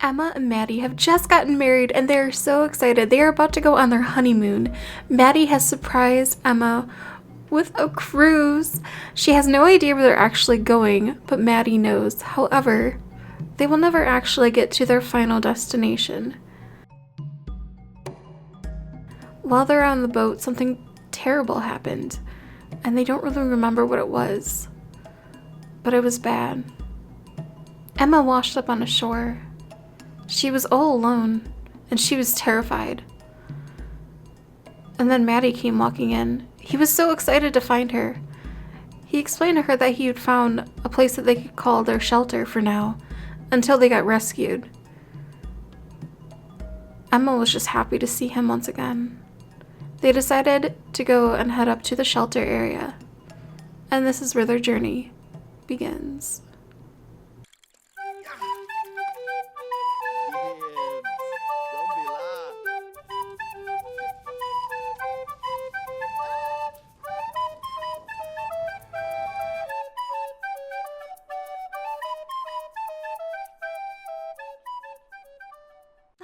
Emma and Maddie have just gotten married and they are so excited. They are about to go on their honeymoon. Maddie has surprised Emma with a cruise. She has no idea where they're actually going, but Maddie knows. However, they will never actually get to their final destination. While they're on the boat, something terrible happened, and they don't really remember what it was, but it was bad. Emma washed up on the shore. She was all alone, and she was terrified. And then Maddie came walking in. He was so excited to find her. He explained to her that he had found a place that they could call their shelter for now, until they got rescued. Emma was just happy to see him once again. They decided to go and head up to the shelter area, and this is where their journey begins.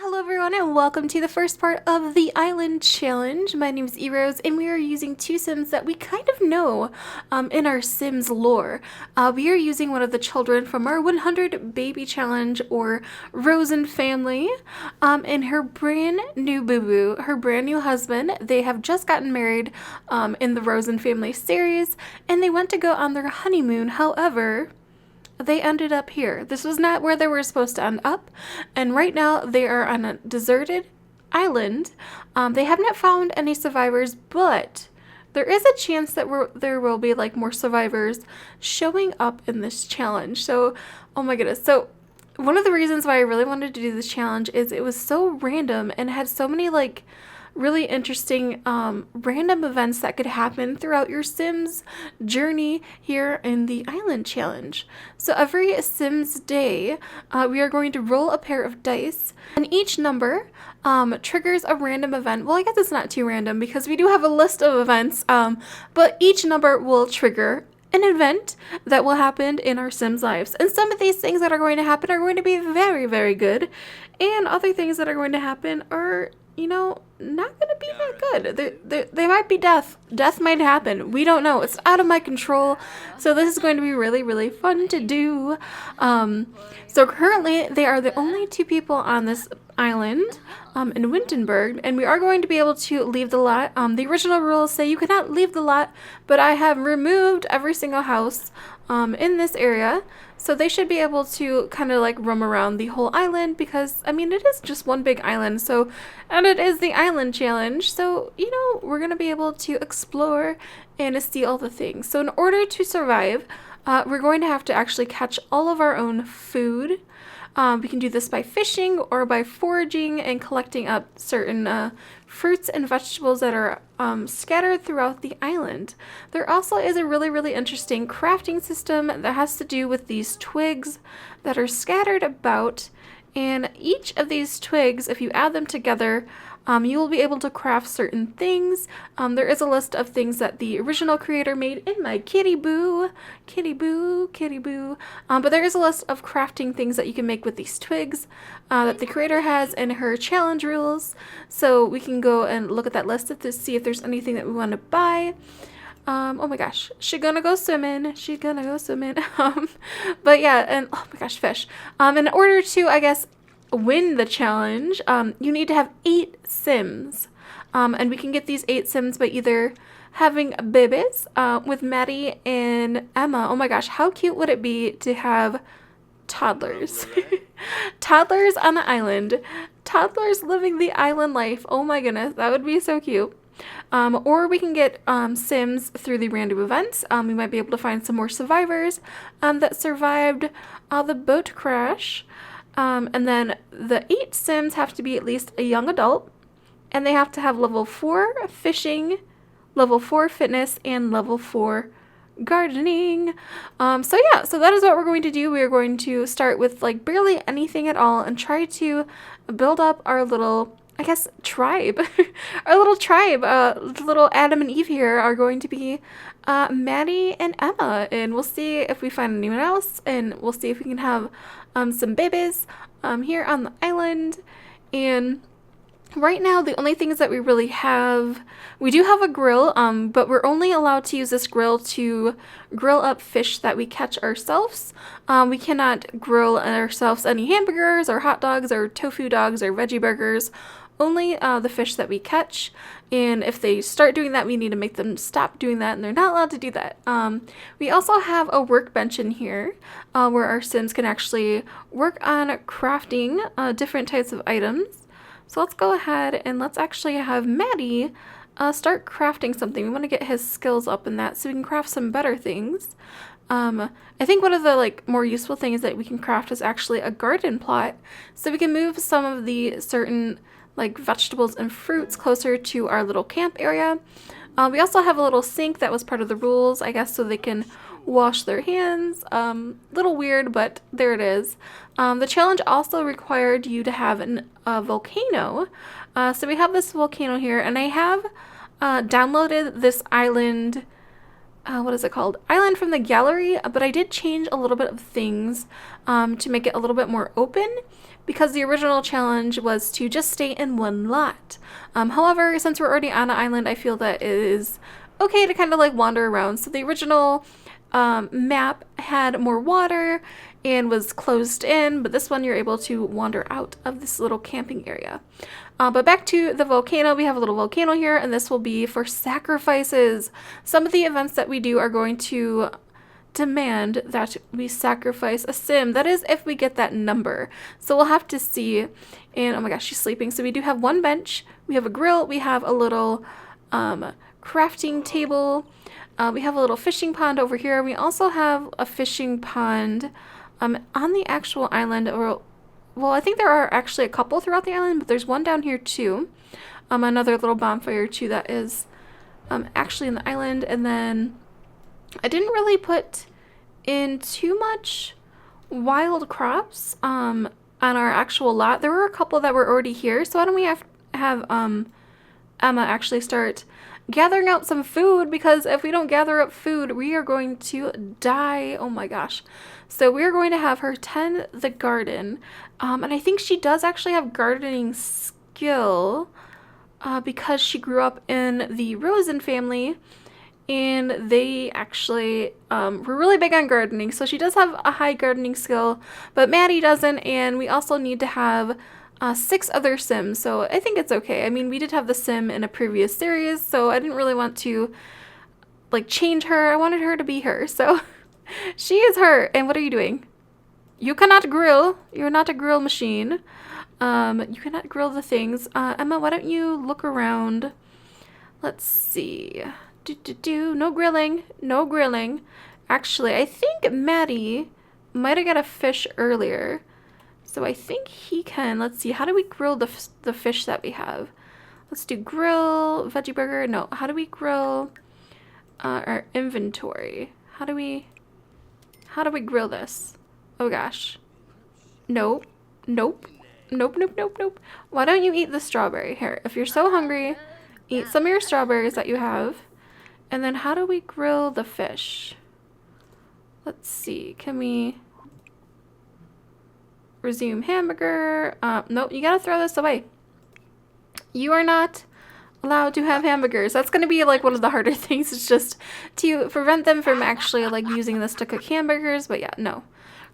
Hello everyone and welcome to the first part of the Island Challenge. My name is Erose and we are using two Sims that we kind of know in our Sims lore. We are using one of the children from our 100 Baby Challenge or Rosen family and her brand new boo-boo, her brand new husband. They have just gotten married in the Rosen family series and they went to go on their honeymoon. However, they ended up here. This was not where they were supposed to end up, and right now they are on a deserted island. They have not found any survivors, but there is a chance that there will be like more survivors showing up in this challenge. So, oh my goodness. So one of the reasons why I really wanted to do this challenge is it was so random and had so many like really interesting random events that could happen throughout your Sims journey here in the Island Challenge. So every Sims day, we are going to roll a pair of dice, and each number triggers a random event. Well, I guess it's not too random because we do have a list of events, but each number will trigger an event that will happen in our Sims lives. And some of these things that are going to happen are going to be very, very good, and other things that are going to happen are, you know, not going to be that good. They might be death. Death might happen. We don't know. It's out of my control. So this is going to be really, really fun to do. So currently, they are the only two people on this island in Winterberg, and we are going to be able to leave the lot. The original rules say you cannot leave the lot, but I have removed every single house in this area. So they should be able to kind of like roam around the whole island because, I mean, it is just one big island. So, and it is the Island Challenge. So, you know, we're going to be able to explore and see all the things. So in order to survive, we're going to have to actually catch all of our own food. We can do this by fishing or by foraging and collecting up certain fruits and vegetables that are scattered throughout the island. There also is a really, really interesting crafting system that has to do with these twigs that are scattered about. And each of these twigs, if you add them together, you will be able to craft certain things. There is a list of things that the original creator made in my kitty boo. But there is a list of crafting things that you can make with these twigs that the creator has in her challenge rules. So we can go and look at that list to see if there's anything that we want to buy. Oh my gosh, she's gonna go swimming. But yeah, and oh my gosh, fish. In order to, I guess, win the challenge, you need to have 8 Sims. And we can get these 8 Sims by either having babies with Maddie and Emma. Oh my gosh, how cute would it be to have toddlers? Toddlers on the island. Toddlers living the island life. Oh my goodness, that would be so cute. Or we can get Sims through the random events. We might be able to find some more survivors that survived the boat crash. And then the 8 Sims have to be at least a young adult, and they have to have level 4 fishing, level 4 fitness, and level 4 gardening. So yeah, so that is what we're going to do. We are going to start with like barely anything at all and try to build up our little, I guess, tribe. Our little tribe, little Adam and Eve here are going to be Maddie and Emma, and we'll see if we find anyone else, and we'll see if we can have some babies here on the island. And right now, the only things that we really have, we do have a grill, but we're only allowed to use this grill to grill up fish that we catch ourselves. We cannot grill ourselves any hamburgers or hot dogs or tofu dogs or veggie burgers, only the fish that we catch. And if they start doing that, we need to make them stop doing that, and they're not allowed to do that. We also have a workbench in here where our Sims can actually work on crafting different types of items. So let's go ahead and let's actually have Maddie start crafting something. We want to get his skills up in that so we can craft some better things. I think one of the more useful things that we can craft is actually a garden plot, so we can move some of the certain vegetables and fruits closer to our little camp area. We also have a little sink that was part of the rules, I guess, so they can wash their hands. Little weird, but there it is. The challenge also required you to have a volcano. So we have this volcano here, and I have downloaded this island. What is it called? Island from the gallery, but I did change a little bit of things to make it a little bit more open, because the original challenge was to just stay in one lot. However, since we're already on an island, I feel that it is okay to kind of wander around. So the original map had more water and was closed in, but this one you're able to wander out of this little camping area. But back to the volcano, we have a little volcano here, and this will be for sacrifices. Some of the events that we do are going to demand that we sacrifice a sim. That is if we get that number. So we'll have to see. And oh my gosh, she's sleeping. So we do have one bench, we have a grill, we have a little crafting table, we have a little fishing pond over here. We also have a fishing pond on the actual island. Well, I think there are actually a couple throughout the island, but there's one down here too. Another little bonfire too that is actually in the island. And then I didn't really put in too much wild crops on our actual lot. There were a couple that were already here, so why don't we have Emma actually start gathering out some food, because if we don't gather up food, we are going to die. Oh my gosh. So we're going to have her tend the garden, and I think she does actually have gardening skill because she grew up in the Rosen family, and they actually were really big on gardening, so she does have a high gardening skill, but Maddie doesn't. And we also need to have 6 other Sims, so I think it's okay. I mean, we did have the Sim in a previous series, so I didn't really want to change her. I wanted her to be her, so she is her. And what are you doing? You cannot grill. You're not a grill machine. You cannot grill the things. Emma, why don't you look around? Let's see. No grilling. No grilling. Actually, I think Maddie might have got a fish earlier, so I think he can. Let's see. How do we grill the fish that we have? Let's do grill, veggie burger. No. How do we grill our inventory? How do we grill this? Oh gosh. Nope. Nope. Nope, nope, nope, nope. Why don't you eat the strawberry? Here, if you're so hungry, eat some of your strawberries that you have. And then how do we grill the fish? Let's see. Can we resume hamburger? Nope, you gotta throw this away. You are not allowed to have hamburgers. That's gonna be one of the harder things. It's just to prevent them from actually using this to cook hamburgers. But yeah, no.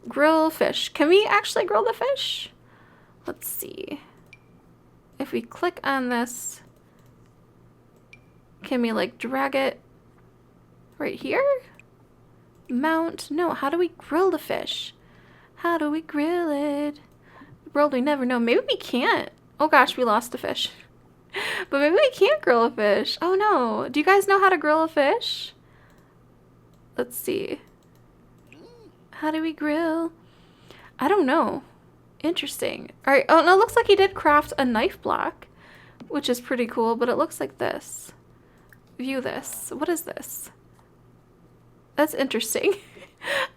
Grill fish. Can we actually grill the fish? Let's see. If we click on this, can we drag it right here? Mount. No, how do we grill the fish? How do we grill it? World we never know. Maybe we can't. Oh gosh, we lost a fish. But maybe we can't grill a fish. Oh no. Do you guys know how to grill a fish? Let's see. How do we grill? I don't know. Interesting. Alright. Oh no, it looks like he did craft a knife block, which is pretty cool, but it looks like this. View this. What is this? That's interesting.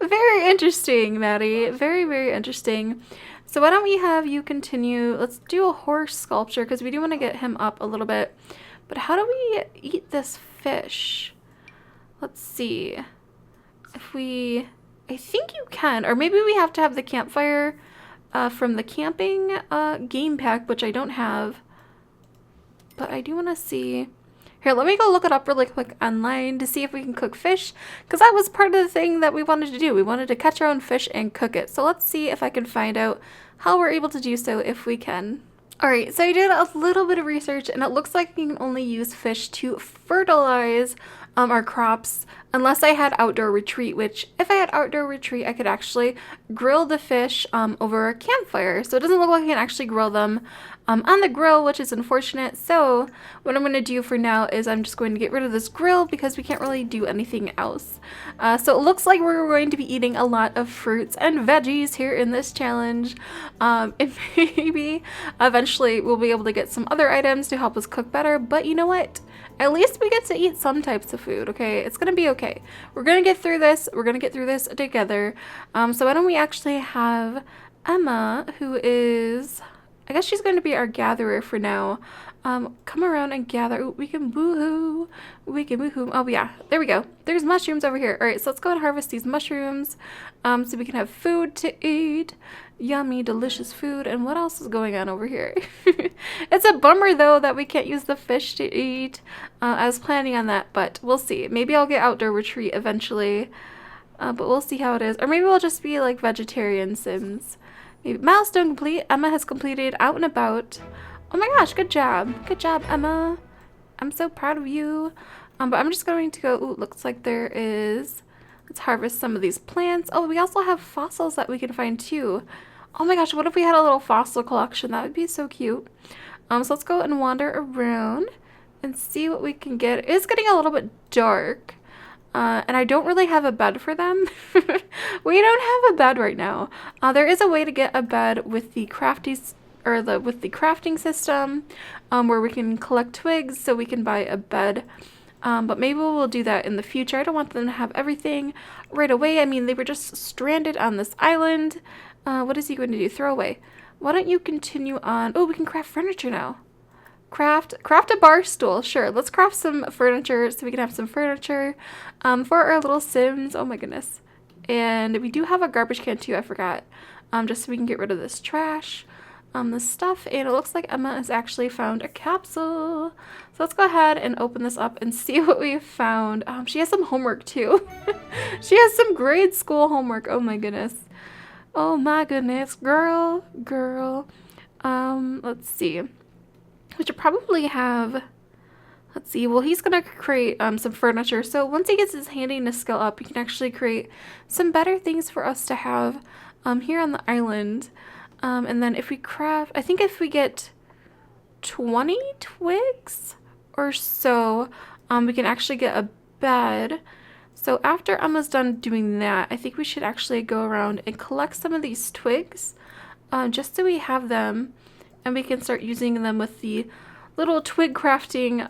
Very interesting, Maddie. Very, very interesting. So why don't we have you continue? Let's do a horse sculpture because we do want to get him up a little bit. But how do we eat this fish? Let's see. If we... I think you can. Or maybe we have to have the campfire from the camping game pack, which I don't have. But I do want to see. Here, let me go look it up really quick online to see if we can cook fish, because that was part of the thing that we wanted to do. We wanted to catch our own fish and cook it. So let's see if I can find out how we're able to do so if we can. Alright, so I did a little bit of research, and it looks like we can only use fish to fertilize our crops unless I had outdoor retreat, which if I had outdoor retreat, I could actually grill the fish over a campfire. So it doesn't look like I can actually grill them on the grill, which is unfortunate. So what I'm going to do for now is I'm just going to get rid of this grill because we can't really do anything else. So it looks like we're going to be eating a lot of fruits and veggies here in this challenge. And maybe eventually we'll be able to get some other items to help us cook better. But you know what? At least we get to eat some types of food, okay? It's gonna be okay. We're gonna get through this. We're gonna get through this together. So why don't we actually have Emma, who is, I guess she's going to be our gatherer for now. Come around and gather. Ooh, we can woohoo. We can woohoo. Oh yeah, there we go. There's mushrooms over here. All right, so let's go and harvest these mushrooms so we can have food to eat. Yummy, delicious food. And what else is going on over here? It's a bummer though that we can't use the fish to eat. I was planning on that, but we'll see. Maybe I'll get outdoor retreat eventually. But we'll see how it is. Or maybe we'll just be like vegetarian Sims. Maybe. Milestone complete. Emma has completed Out and About. Oh my gosh, good job. Good job, Emma. I'm so proud of you. But I'm just going to go, ooh, looks like there is, let's harvest some of these plants. Oh, we also have fossils that we can find too. Oh my gosh, what if we had a little fossil collection? That would be so cute. So let's go and wander around and see what we can get. It is getting a little bit dark. And I don't really have a bed for them. We don't have a bed right now. There is a way to get a bed with the crafting system, where we can collect twigs so we can buy a bed. But maybe we'll do that in the future. I don't want them to have everything right away. I mean, they were just stranded on this island. What is he going to do? Throw away. Why don't you continue on? Oh, we can craft furniture now. Craft a bar stool. Sure, let's craft some furniture so we can have some furniture for our little Sims. Oh my goodness. And we do have a garbage can too, I forgot. Just so we can get rid of this trash, this stuff. And it looks like Emma has actually found a capsule. So let's go ahead and open this up and see what we found. She has some homework too. She has some grade school homework. Oh my goodness. Oh my goodness, girl. Let's see. We should probably have, let's see, well, he's going to create some furniture. So once he gets his handiness skill up, he can actually create some better things for us to have here on the island. And then if we craft, I think if we get 20 twigs or so, we can actually get a bed. So after Emma's done doing that, I think we should actually go around and collect some of these twigs just so we have them. And we can start using them with the little twig crafting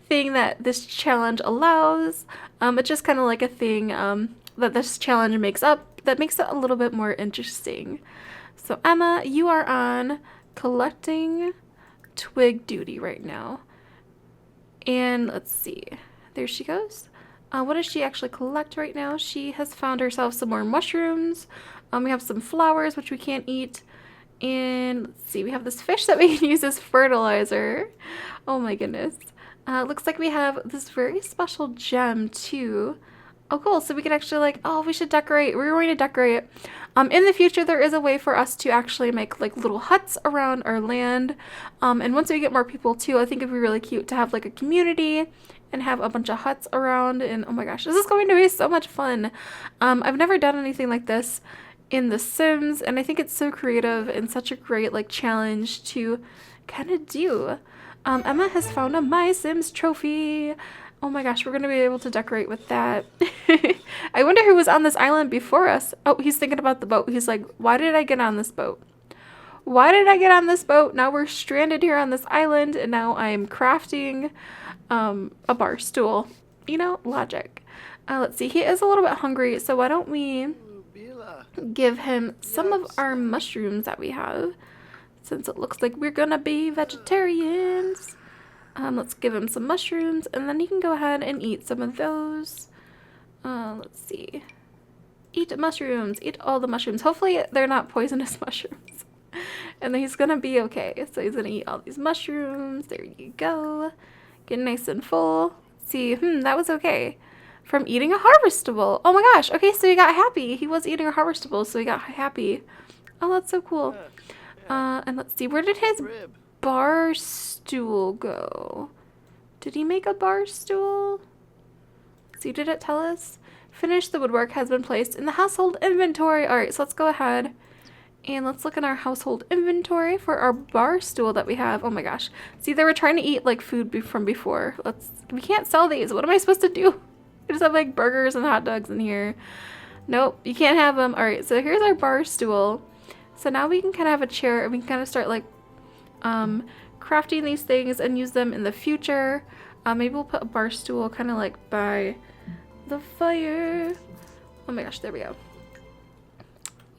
thing that this challenge allows. It's just kind of like a thing that this challenge makes up that makes it a little bit more interesting. So Emma, you are on collecting twig duty right now. And let's see. There she goes. What does she actually collect right now? She has found herself some more mushrooms. We have some flowers, which we can't eat. And let's see, we have this fish that we can use as fertilizer. Oh my goodness. Looks like we have this very special gem too. Oh cool, so we can actually like, oh, we should decorate. We're going to decorate. In the future, there is a way for us to actually make like little huts around our land. And once we get more people too, I think it'd be really cute to have like a community and have a bunch of huts around. And oh my gosh, this is going to be so much fun. I've never done anything like this in The Sims, and I think it's so creative and such a great like challenge to kind of do. Emma has found a My Sims trophy. Oh my gosh, we're gonna be able to decorate with that. I wonder who was on this island before us. Oh, he's thinking about the boat. He's like, why did I get on this boat? Why did I get on this boat? Now we're stranded here on this island, and now I'm crafting a bar stool. You know, logic. Let's see, he is a little bit hungry, so why don't we give him some of our mushrooms that we have, since it looks like we're gonna be vegetarians. Let's give him some mushrooms, and then he can go ahead and eat some of those. Let's see. Eat mushrooms. Eat all the mushrooms. Hopefully they're not poisonous mushrooms. And then he's gonna be okay. So he's gonna eat all these mushrooms. There you go. Get nice and full. Let's see, that was okay. From eating a harvestable. Oh my gosh. Okay, so he got happy. He was eating a harvestable, so he got happy. Oh, that's so cool. And let's see, where did his bar stool go? Did he make a bar stool? See, did it tell us? Finish the woodwork has been placed in the household inventory. All right, so let's go ahead and let's look in our household inventory for our bar stool that we have. Oh my gosh. See, they were trying to eat like food from before. We can't sell these. What am I supposed to do? I just have like burgers and hot dogs in here. Nope, you can't have them. All right, so here's our bar stool. So now we can kind of have a chair and we can kind of start like crafting these things and use them in the future. Maybe we'll put a bar stool kind of like by the fire. Oh my gosh, there we go.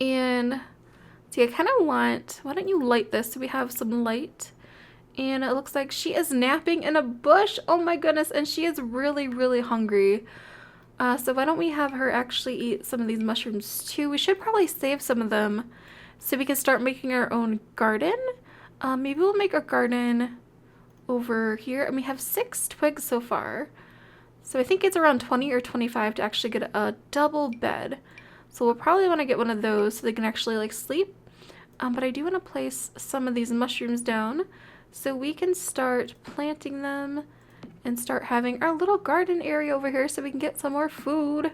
And see, I kind of want, why don't you light this so we have some light? And it looks like she is napping in a bush. Oh my goodness, and she is really, really hungry. So why don't we have her actually eat some of these mushrooms too? We should probably save some of them so we can start making our own garden. Maybe we'll make a garden over here. And we have 6 twigs so far. So I think it's around 20 or 25 to actually get a double bed. So we'll probably want to get one of those so they can actually like sleep. But I do want to place some of these mushrooms down so we can start planting them and start having our little garden area over here so we can get some more food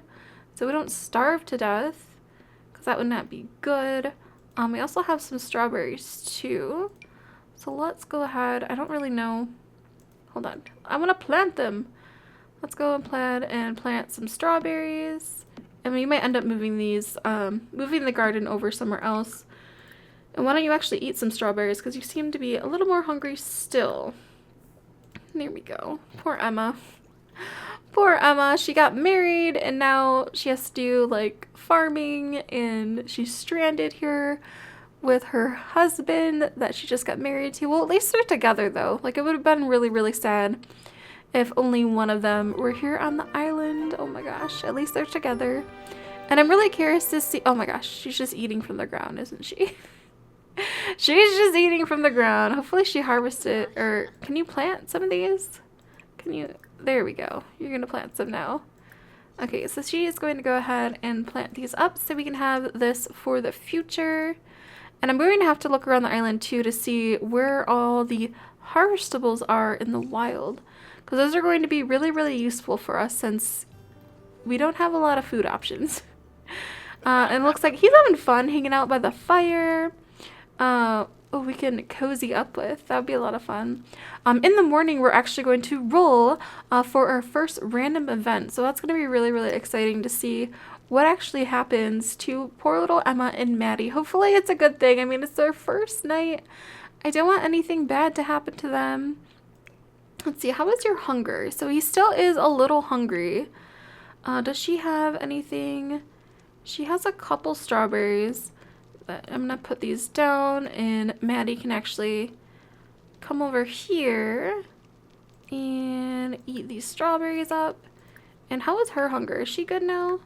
so we don't starve to death, because that would not be good. We also have some strawberries too. So let's go ahead. I don't really know. Hold on. I want to plant them. Let's go and plant some strawberries. And we might end up moving these, moving the garden over somewhere else. And why don't you actually eat some strawberries, because you seem to be a little more hungry still. There we go. Poor Emma. Poor Emma. She got married and now she has to do like farming, and she's stranded here with her husband that she just got married to. Well, at least they're together though. Like, it would have been really, really sad if only one of them were here on the island. Oh my gosh. At least they're together. And I'm really curious to see. Oh my gosh. She's just eating from the ground, isn't she? She's just eating from the ground. Hopefully she harvested. Or can you plant some of these? Can you? There we go. You're going to plant some now. Okay, so she is going to go ahead and plant these up so we can have this for the future. And I'm going to have to look around the island too to see where all the harvestables are in the wild, because those are going to be really, really useful for us since we don't have a lot of food options. And it looks like he's having fun hanging out by the fire. We can cozy up with. That would be a lot of fun. In the morning, we're actually going to roll for our first random event. So that's going to be really, really exciting to see what actually happens to poor little Emma and Maddie. Hopefully it's a good thing. I mean, it's their first night. I don't want anything bad to happen to them. Let's see, how is your hunger? So he still is a little hungry. Does she have anything? She has a couple strawberries. I'm gonna put these down, and Maddie can actually come over here and eat these strawberries up. And how is her hunger? Is she good now?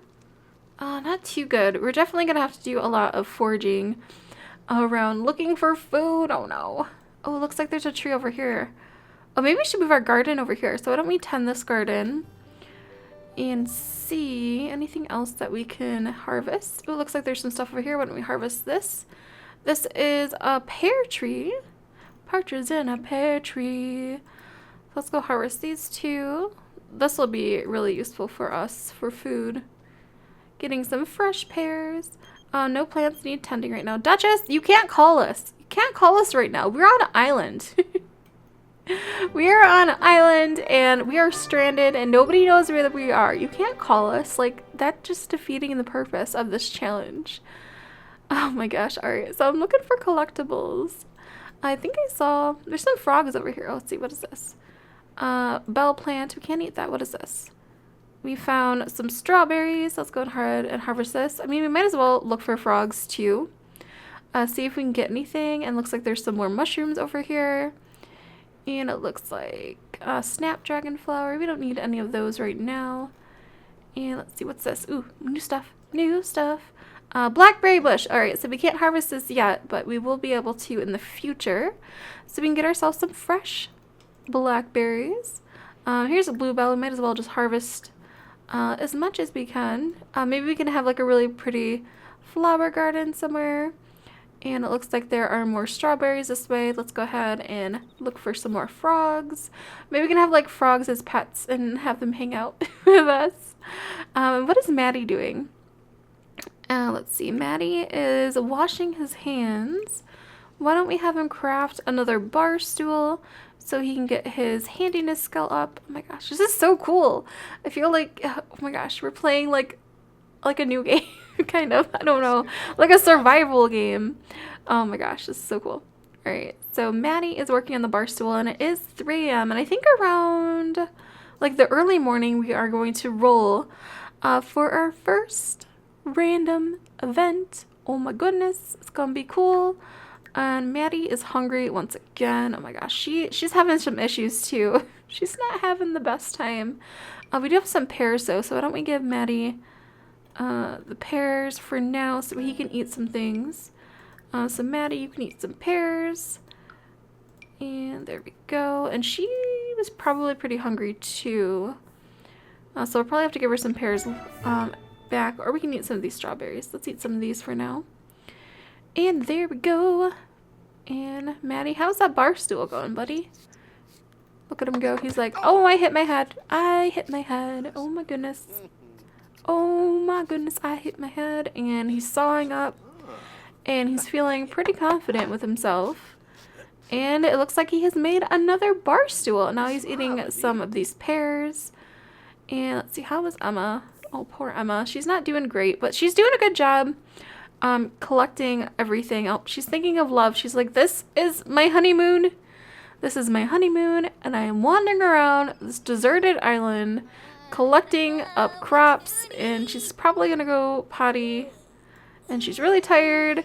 Not too good. We're definitely gonna have to do a lot of foraging around looking for food. Oh no. Oh, it looks like there's a tree over here. Oh, maybe we should move our garden over here. So why don't we tend this garden and see anything else that we can harvest. Oh, it looks like there's some stuff over here. Why don't we harvest this? This is a pear tree. Partridge in a pear tree. Let's go harvest these two. This will be really useful for us for food. Getting some fresh pears. No plants need tending right now. Duchess, you can't call us. You can't call us right now. We're on an island. We are on an island and we are stranded and nobody knows where we are. You can't call us. Like, that's just defeating the purpose of this challenge. Oh my gosh. Alright, so I'm looking for collectibles. I think I saw, there's some frogs over here. Let's see, what is this? Bell plant. We can't eat that. What is this? We found some strawberries. Let's go ahead and harvest this. I mean, we might as well look for frogs too. See if we can get anything. And looks like there's some more mushrooms over here. And it looks like snapdragon flower. We don't need any of those right now. And let's see, what's this? Ooh, new stuff. New stuff. Blackberry bush. All right, so we can't harvest this yet, but we will be able to in the future. So we can get ourselves some fresh blackberries. Here's a bluebell. We might as well just harvest as much as we can. Maybe we can have like a really pretty flower garden somewhere. And it looks like there are more strawberries this way. Let's go ahead and look for some more frogs. Maybe we can have like frogs as pets and have them hang out with us. What is Maddie doing? Let's see. Maddie is washing his hands. Why don't we have him craft another bar stool so he can get his handiness skill up? Oh my gosh, this is so cool. I feel like, oh my gosh, we're playing like a new game, kind of. I don't know, like a survival game. Oh my gosh, this is so cool. All right, so Maddie is working on the bar stool, and it is 3 a.m. and I think around like the early morning we are going to roll for our first random event. Oh my goodness, it's gonna be cool. And Maddie is hungry once again. Oh my gosh, she's having some issues too. She's not having the best time. We do have some pears though, so why don't we give Maddie the pears for now so he can eat some things. So Maddie, you can eat some pears. And there we go. And she was probably pretty hungry too. So we'll probably have to give her some pears back, or we can eat some of these strawberries. Let's eat some of these for now. And there we go. And Maddie, how's that bar stool going, buddy? Look at him go. He's like, oh, I hit my head. I hit my head. Oh my goodness. Oh my goodness, I hit my head. And he's sawing up. And he's feeling pretty confident with himself. And it looks like he has made another bar stool. Now he's eating some of these pears. And let's see, how is Emma? Oh, poor Emma. She's not doing great, but she's doing a good job collecting everything. Oh, she's thinking of love. She's like, this is my honeymoon. This is my honeymoon, and I am wandering around this deserted island collecting up crops, and she's probably gonna go potty, and she's really tired.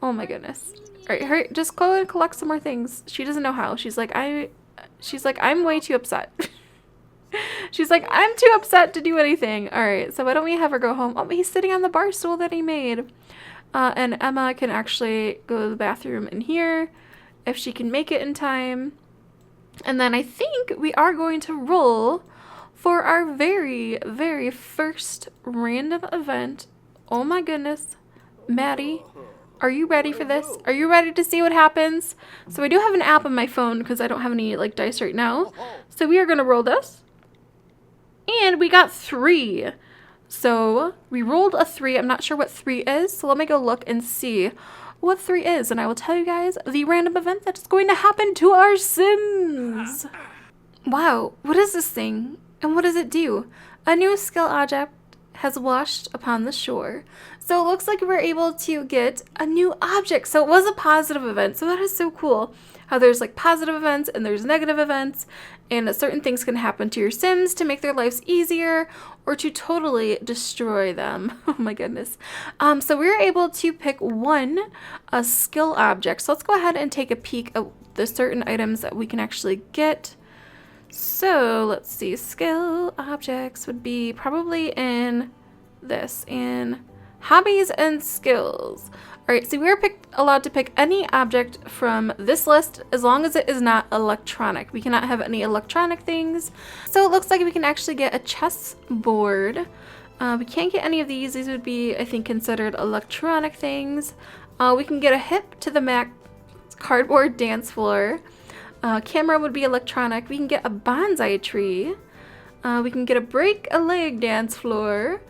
Oh my goodness. All right, hurry, just go and collect some more things. She doesn't know how. She's like, I'm way too upset. She's like, I'm too upset to do anything. All right, so why don't we have her go home? Oh, he's sitting on the bar stool that he made. And Emma can actually go to the bathroom in here if she can make it in time. And then I think we are going to roll for our very, very first random event. Oh my goodness. Maddie, are you ready for this? Are you ready to see what happens? So I do have an app on my phone because I don't have any like dice right now. So we are going to roll this. And we got 3. So we rolled a 3. I'm not sure what 3 is. So let me go look and see what 3 is. And I will tell you guys the random event that is going to happen to our Sims. Wow, what is this thing? And what does it do? A new skill object has washed upon the shore. So it looks like we're able to get a new object. So it was a positive event. So that is so cool. How there's like positive events and there's negative events, and certain things can happen to your Sims to make their lives easier or to totally destroy them. Oh my goodness. So we were able to pick a skill object. So let's go ahead and take a peek at the certain items that we can actually get. So let's see, skill objects would be probably in this, in hobbies and skills. All right, so we are allowed to pick any object from this list as long as it is not electronic. We cannot have any electronic things. So it looks like we can actually get a chess board. We can't get any of these. These would be, I think, considered electronic things. We can get a hip to the Mac cardboard dance floor. Camera would be electronic. We can get a bonsai tree. We can get a break a leg dance floor.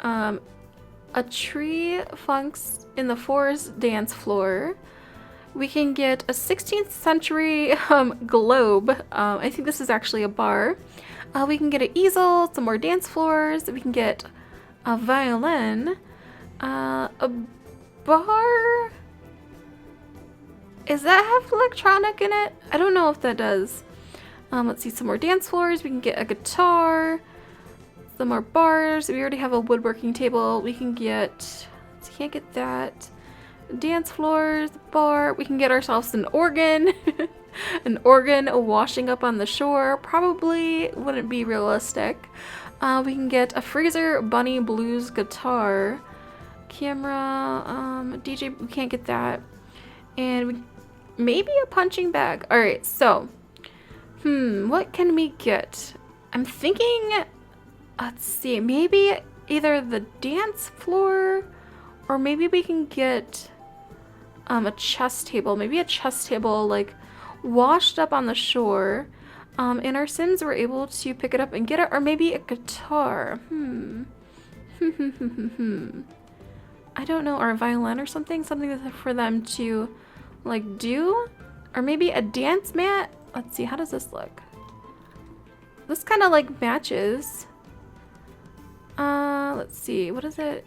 A tree funks in the forest dance floor. We can get a 16th century globe. I think this is actually a bar. We can get an easel, some more dance floors. We can get a violin. A bar. Does that have electronic in it? I don't know if that does. Let's see, some more dance floors. We can get a guitar. Some more bars. We already have a woodworking table. We can get, can't get that. Dance floors, bar. We can get ourselves an organ. An organ washing up on the shore. Probably wouldn't be realistic. We can get a freezer, bunny, blues, guitar, camera, DJ, we can't get that. And maybe a punching bag. Alright, so, what can we get? I'm thinking, let's see, maybe either the dance floor, or maybe we can get a chess table. Maybe a chess table, like, washed up on the shore. And our Sims were able to pick it up and get it, or maybe a guitar. I don't know, or a violin or something for them to, like, do, or maybe a dance mat. Let's see, how does this look? This kind of like matches. Let's see, what is it?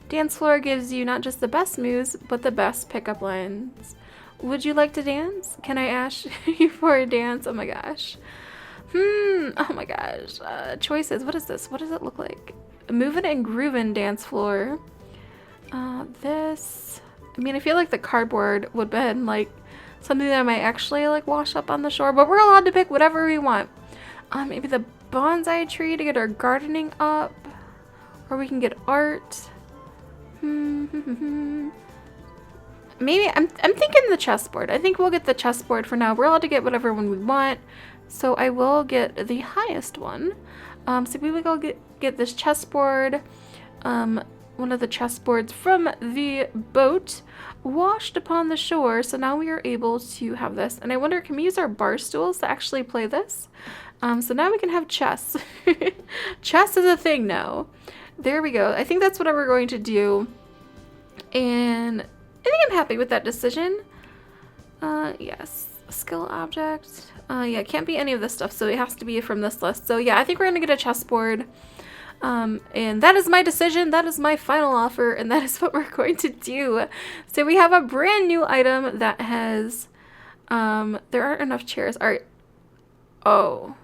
Dance floor gives you not just the best moves, but the best pickup lines. Would you like to dance? Can I ask you for a dance? Oh my gosh. Oh my gosh. Choices. What is this? What does it look like? A moving and grooving dance floor. This. I mean, I feel like the cardboard would have been like something that I might actually like wash up on the shore, but we're allowed to pick whatever we want. Maybe the bonsai tree to get our gardening up, or we can get art. Maybe I'm thinking the chessboard. I think we'll get the chessboard for now. We're allowed to get whatever one we want, so I will get the highest one. So we will go get this chessboard, one of the chessboards from the boat, washed upon the shore. So now we are able to have this. And I wonder, can we use our bar stools to actually play this? So now we can have chess. Chess is a thing now. There we go. I think that's what we're going to do. And I think I'm happy with that decision. Yes. Skill object. Yeah, it can't be any of this stuff, so it has to be from this list. So yeah, I think we're gonna get a chessboard. And that is my decision. That is my final offer, and that is what we're going to do. So we have a brand new item that has, there aren't enough chairs. All right. Oh.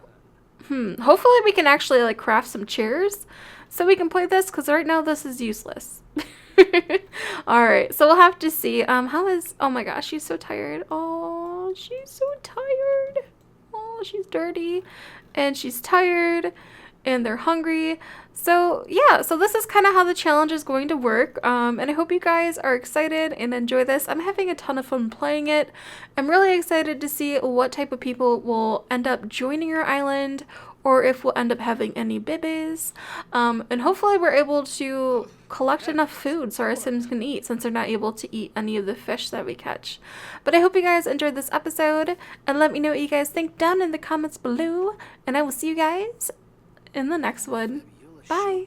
Hopefully we can actually like craft some chairs so we can play this, because right now this is useless. All right, so we'll have to see. How is, oh my gosh, she's so tired. Oh, she's so tired. Oh, she's dirty and she's tired and they're hungry. So yeah, so this is kind of how the challenge is going to work. And I hope you guys are excited and enjoy this. I'm having a ton of fun playing it. I'm really excited to see what type of people will end up joining your island, or if we'll end up having any bibbies. And hopefully we're able to collect enough food so our Sims can eat, since they're not able to eat any of the fish that we catch. But I hope you guys enjoyed this episode, and let me know what you guys think down in the comments below, and I will see you guys in the next one. Bye!